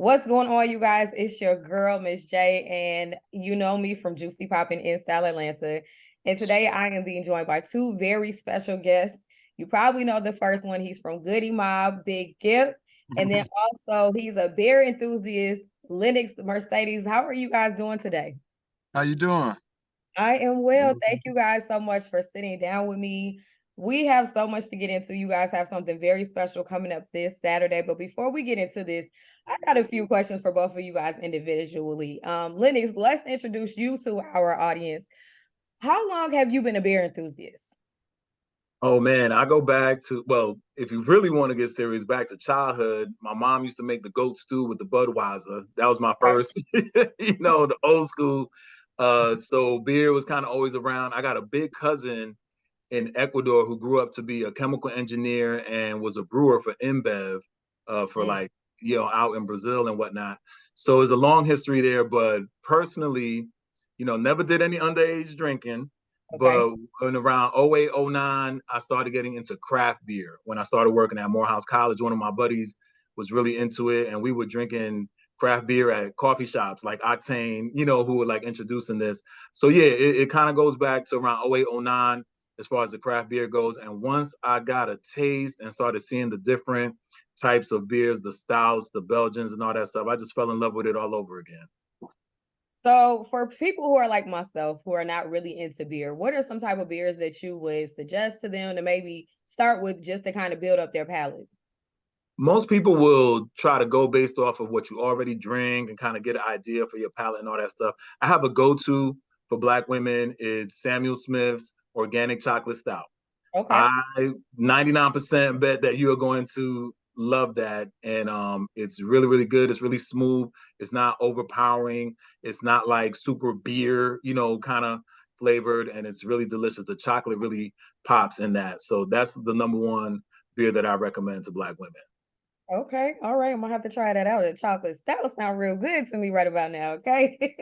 What's going on, you guys? It's your girl, Miss J, and you know me from JuicyPop in South Atlanta. And today I am being joined by two very special guests. You probably know the first one. He's from Goodie Mob, Big Gipp. And then also he's a beer enthusiast, Lenox Mercedes. How are you guys doing today? How you doing? I am well. Thank you guys so much for sitting down with me. We have so much to get into. You guys have something very special coming up this Saturday. But before we get into this, I got a few questions for both of you guys individually. Lennox, let's introduce you to our audience. How long have you been a beer enthusiast? Oh man, I go back to, well, if you really want to get serious, back to childhood. My mom used to make the goat stew with the Budweiser. That was my Right. first, the old school. So beer was kind of always around. I got a big cousin in Ecuador who grew up to be a chemical engineer and was a brewer for InBev, for Mm. like, out in Brazil and whatnot. So there's a long history there, but personally, never did any underage drinking. Okay. But in around 08, 09, I started getting into craft beer. When I started working at Morehouse College, one of my buddies was really into it, and we were drinking craft beer at coffee shops like Octane, who were like introducing this. So yeah, it kind of goes back to around 08, 09 as far as the craft beer goes. And once I got a taste and started seeing the different types of beers, the stouts, the Belgians, and all that stuff, I just fell in love with it all over again. So for people who are like myself, who are not really into beer, what are some type of beers that you would suggest to them to maybe start with just to kind of build up their palate? Most people will try to go based off of what you already drink and kind of get an idea for your palate and all that stuff. I have a go-to for Black women. It's Samuel Smith's Organic Chocolate Stout. Okay. I 99% bet that you are going to love that. And it's really, really good. It's really smooth. It's not overpowering. It's not like super beer, kind of flavored. And it's really delicious. The chocolate really pops in that. So that's the number one beer that I recommend to Black women. Okay. All right. I'm gonna have to try that out. The chocolate that will sound real good to me right about now. Okay.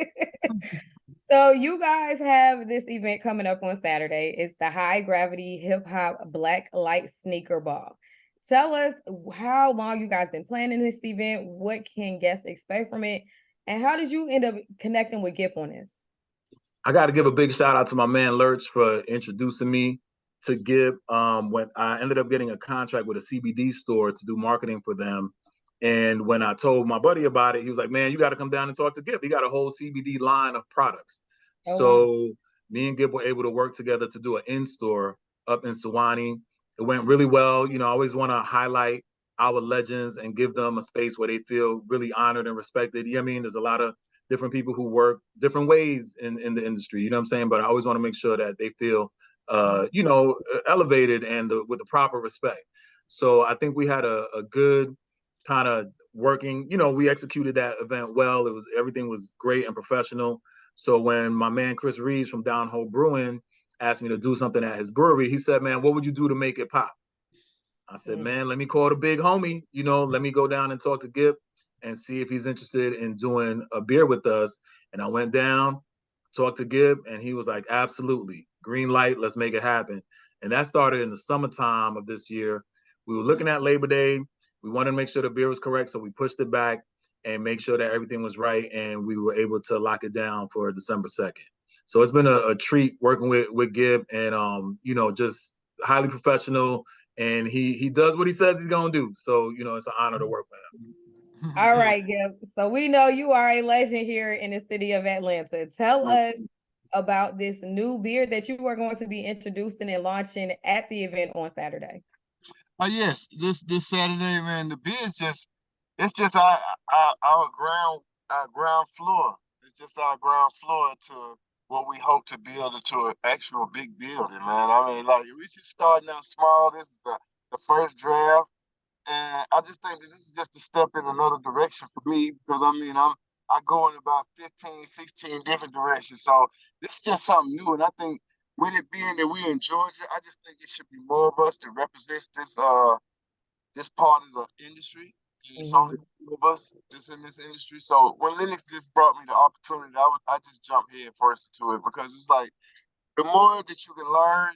So you guys have this event coming up on Saturday. It's the High Gravity Hip Hop Black Light Sneaker Ball. Tell us how long you guys been planning this event, what can guests expect from it, and how did you end up connecting with Gipp on this? I got to give a big shout out to my man Lurch for introducing me to Gibb. When I ended up getting a contract with a CBD store to do marketing for them, and when I told my buddy about it, he was like, "Man, you got to come down and talk to Gibb. He got a whole CBD line of products." Oh wow. So me and Gibb were able to work together to do an in-store up in Sewanee. It went really well. I always want to highlight our legends and give them a space where they feel really honored and respected. You know what I mean? There's a lot of different people who work different ways in the industry, you know what I'm saying? But I always want to make sure that they feel, elevated and with the proper respect. So I think we had a good kind of working, we executed that event well. Everything was great and professional. So when my man Chris Reeves from Downhole Brewing asked me to do something at his brewery, he said, "Man, what would you do to make it pop?" I said, Mm. "Man, let me call the big homie. Let me go down and talk to Gibb and see if he's interested in doing a beer with us." And I went down, talked to Gibb, and he was like, "Absolutely. Green light. Let's make it happen." And that started in the summertime of this year. We were looking at Labor Day. We wanted to make sure the beer was correct, so we pushed it back and make sure that everything was right. And we were able to lock it down for December 2nd. So it's been a treat working with Gibb and, just highly professional, and he does what he says he's gonna do. So it's an honor to work with him. All right, Gibb. So we know you are a legend here in the city of Atlanta. Tell us about this new beer that you are going to be introducing and launching at the event on Saturday. Oh yes, this Saturday, man. The beer is just our ground floor. It's just our ground floor to what we hope to build into an actual big building, man. I mean, like we should start now small. This is the first draft, and I just think this is just a step in another direction for me because I mean I go in about 15, 16 different directions. So this is just something new, and I think with it being that we're in Georgia, I just think it should be more of us to represent this part of the industry. It's Mhm. only two of us that's in this industry. So when Lenox just brought me the opportunity, I just jumped head first into it because it's like the more that you can learn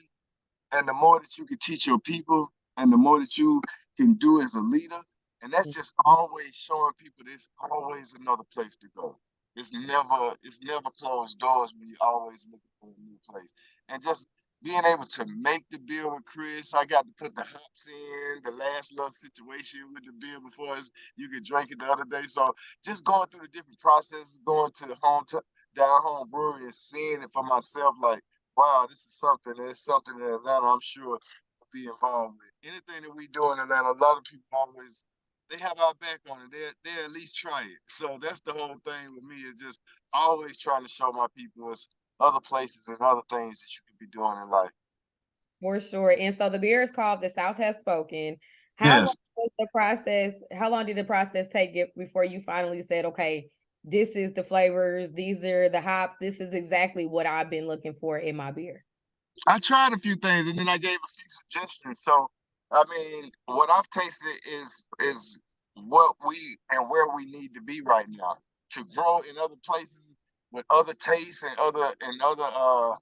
and the more that you can teach your people and the more that you can do as a leader And that's just always showing people there's always another place to go. It's never closed doors when you're always looking for a new place. And just being able to make the beer with Chris, I got to put the hops in, the last little situation with the beer before you could drink it the other day. So just going through the different processes, going to the down home brewery and seeing it for myself, like, wow, this is something. It's something in Atlanta I'm sure will be involved with. Anything that we do in Atlanta, a lot of people always they have our back on it. They at least try it. So that's the whole thing with me is just always trying to show my people us other places and other things that you could be doing in life. For sure. And so the beer is called The South Has Spoken. How long Yes. was the process? How long did the process take before you finally said, okay, this is the flavors, these are the hops, this is exactly what I've been looking for in my beer? I tried a few things and then I gave a few suggestions. So I mean, what I've tasted is what we and where we need to be right now to grow in other places with other tastes and other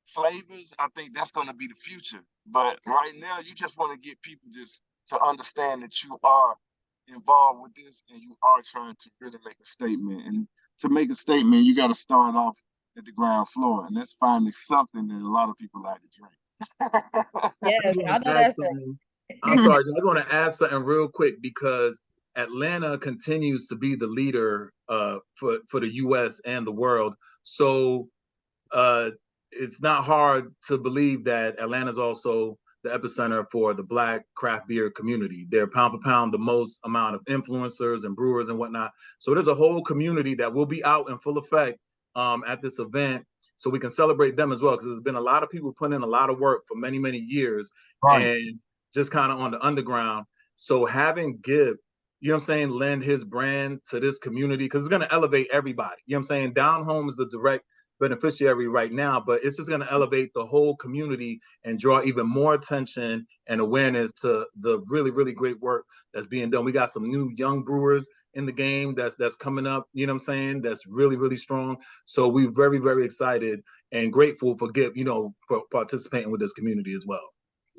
flavors. I think that's going to be the future. But right now, you just want to get people just to understand that you are involved with this and you are trying to really make a statement. And to make a statement, you got to start off at the ground floor, and that's finding something that a lot of people like to drink. Yes, I just I want know to add that's something. I'm right. sorry, I just want to add something real quick because Atlanta continues to be the leader for the U.S. and the world. So uh, it's not hard to believe that Atlanta is also the epicenter for the Black craft beer community. They're pound for pound the most amount of influencers and brewers and whatnot. So there's a whole community that will be out in full effect at this event. So we can celebrate them as well, because there's been a lot of people putting in a lot of work for many, many years Right. and just kind of on the underground. So having Gibb, you know what I'm saying, lend his brand to this community, because it's going to elevate everybody. You know what I'm saying? Down home is the direct beneficiary right now, but it's just going to elevate the whole community and draw even more attention and awareness to the really, really great work that's being done. We got some new young brewers in the game that's coming up, you know what I'm saying, that's really, really strong. So we're very, very excited and grateful for Gibb, you know, for participating with this community as well.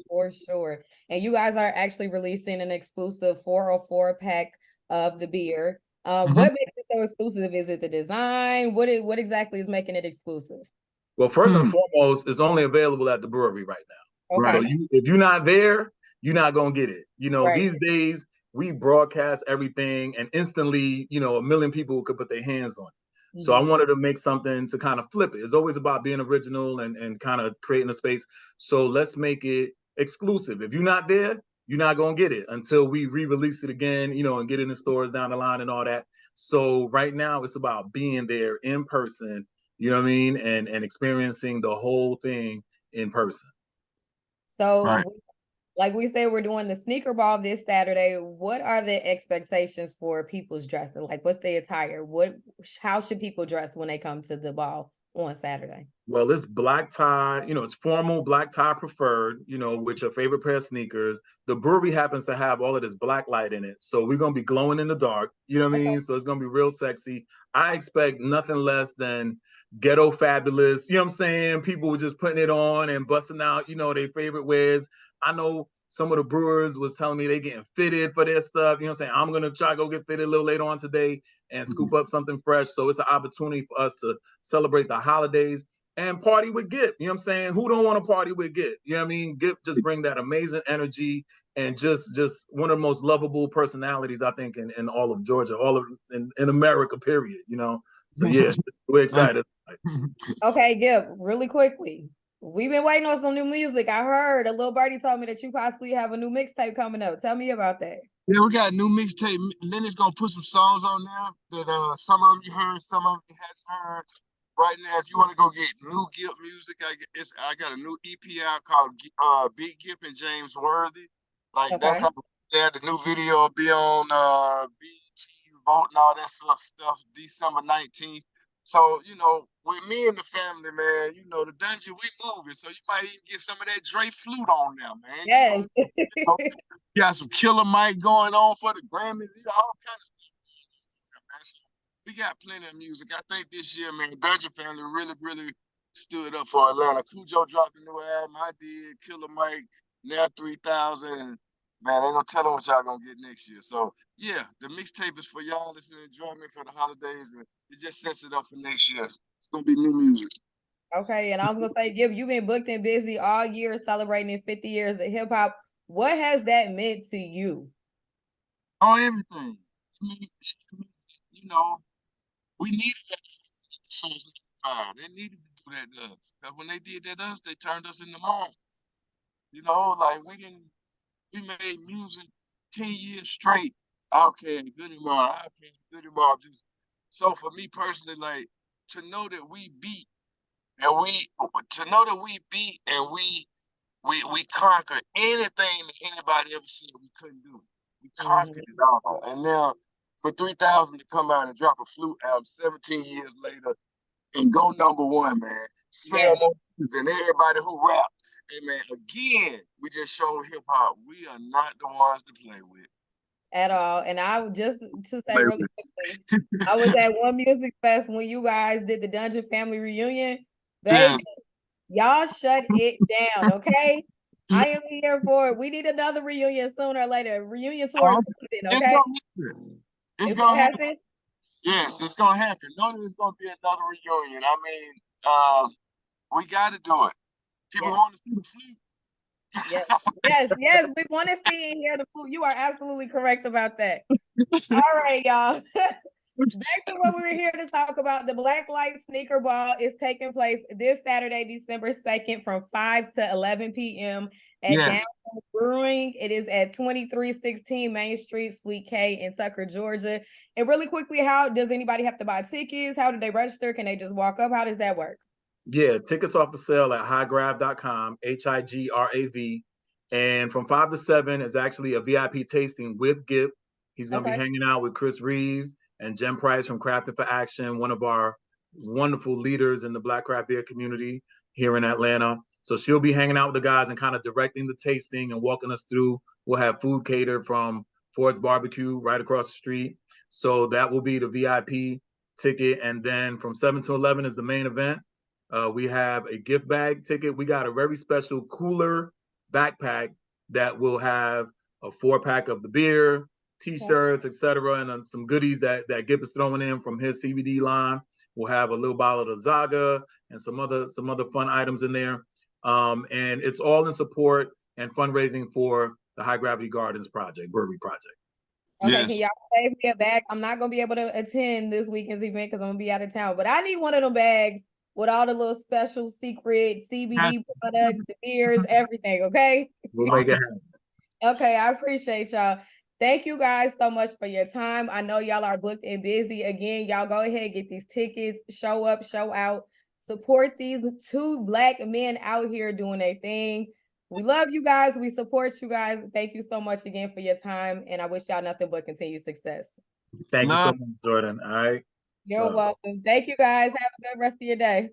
For sure. And you guys are actually releasing an exclusive 404 pack of the beer. What makes it so exclusive? Is it the design? What exactly is making it exclusive? Well, first and foremost, it's only available at the brewery right now. Okay. So if you're not there, you're not gonna get it. You know, Right. these days we broadcast everything and instantly, you know, a million people could put their hands on it. So I wanted to make something to kind of flip it. It's always about being original and kind of creating a space. So let's make it exclusive. If you're not there, you're not gonna get it until we re-release it again, you know, and get it in the stores down the line and all that. So right now it's about being there in person, you know what I mean, and experiencing the whole thing in person. So, Right. like we said, we're doing the sneaker ball this Saturday. What are the expectations for people's dressing? Like, what's the attire? How should people dress when they come to the ball on Saturday? Well, it's black tie, you know, it's formal black tie preferred, you know, with your favorite pair of sneakers. The brewery happens to have all of this black light in it. So we're going to be glowing in the dark, you know what I Okay. mean? So it's going to be real sexy. I expect nothing less than ghetto fabulous, you know what I'm saying? People were just putting it on and busting out, you know, their favorite wares. I know some of the brewers was telling me they getting fitted for their stuff. You know what I'm saying? I'm going to try to go get fitted a little later on today and scoop up something fresh. So it's an opportunity for us to celebrate the holidays and party with Gipp. You know what I'm saying? Who don't want to party with Gipp? You know what I mean? Gipp just bring that amazing energy and just one of the most lovable personalities, I think, in all of Georgia, all of in America, period. You know? So yeah, we're excited. Okay, Gibb, really quickly. We've been waiting on some new music. I heard a little birdie told me that you possibly have a new mixtape coming up. Tell me about that. Yeah, we got a new mixtape. Lennox gonna put some songs on there that some of them you heard, some of them you hadn't heard. Right now, if you want to go get new Gipp music, I got a new EP out called Big Gipp and James Worthy. Like Okay. that's how the new video will be on BET Vote and all that sort of stuff December 19th. So, you know, with me and the family, man, you know, the dungeon, we moving. So you might even get some of that Dre flute on there, man. Yes. You know, you got some killer mic going on for the Grammys, you know, all kinds of stuff, man. So we got plenty of music. I think this year, man, Dungeon Family really, really stood up for Atlanta. Cujo dropped a new album. I did. Killer Mike, now 3000. man, ain't no telling what y'all gonna get next year. So yeah, the mixtape is for y'all. It's an enjoyment for the holidays, and it just sets it up for next year. It's gonna be new music. Okay, and I was gonna say, Gibb, you've been booked and busy all year celebrating 50 years of hip hop. What has that meant to you? On everything. You know, we needed that since 95. They needed to do that to us. Because when they did that to us, they turned us into monsters. You know, like we made music 10 years straight. Outkast, Goodie Mob, Outkast, Goodie Mob. Just so for me personally, like to know that we beat and we conquered anything that anybody ever said we couldn't do. We conquered it all. And now for 3,000 to come out and drop a flute album 17 years later and go #1, man. Sell more than everybody who rap. Hey man, again, we just showed hip hop. We are not the ones to play with. At all. And I just to say really quickly, I was at one music fest when you guys did the Dungeon Family reunion. Baby, y'all shut it down, okay? I am here for it. We need another reunion sooner or later. Reunion tour something, okay? It's gonna happen. Happen? Yes, it's gonna happen. No, there's gonna be another reunion. I mean, we gotta do it. People want to see the flute. Yes, we want to see and hear the flute. You are absolutely correct about that. All right, y'all. Back to what we were here to talk about. The Blacklight Sneaker Ball is taking place this Saturday, December 2nd from 5 to 11 p.m. at Downtown Brewing. It is at 2316 Main Street, Suite K in Tucker, Georgia. And really quickly, how does anybody have to buy tickets? How do they register? Can they just walk up? How does that work? Yeah, tickets are for sale at highgrav.com, HIGRAV. And from 5 to 7 is actually a VIP tasting with Gipp. He's going to be hanging out with Chris Reeves and Jen Price from Crafted for Action, one of our wonderful leaders in the Black craft beer community here in Atlanta. So she'll be hanging out with the guys and kind of directing the tasting and walking us through. We'll have food catered from Ford's Barbecue right across the street. So that will be the VIP ticket. And then from 7 to 11 is the main event. We have a gift bag ticket. We got a very special cooler backpack that will have a 4-pack of the beer, t-shirts, etc., and then some goodies that Gipp is throwing in from his CBD line. We'll have a little bottle of Zaga and some other fun items in there. And it's all in support and fundraising for the High Gravity Gardens project, brewery project. Okay, can y'all save me a bag? I'm not gonna be able to attend this weekend's event because I'm gonna be out of town, but I need one of them bags with all the little special secret CBD products, the beers, everything. Okay. We'll make it happen. Okay, I appreciate y'all. Thank you guys so much for your time. I know y'all are booked and busy. Again, y'all go ahead, get these tickets, show up, show out, support these two Black men out here doing their thing. We love you guys. We support you guys. Thank you so much again for your time. And I wish y'all nothing but continued success. Thank you so much, Jordan. All right. You're welcome. Thank you guys. Have a good rest of your day.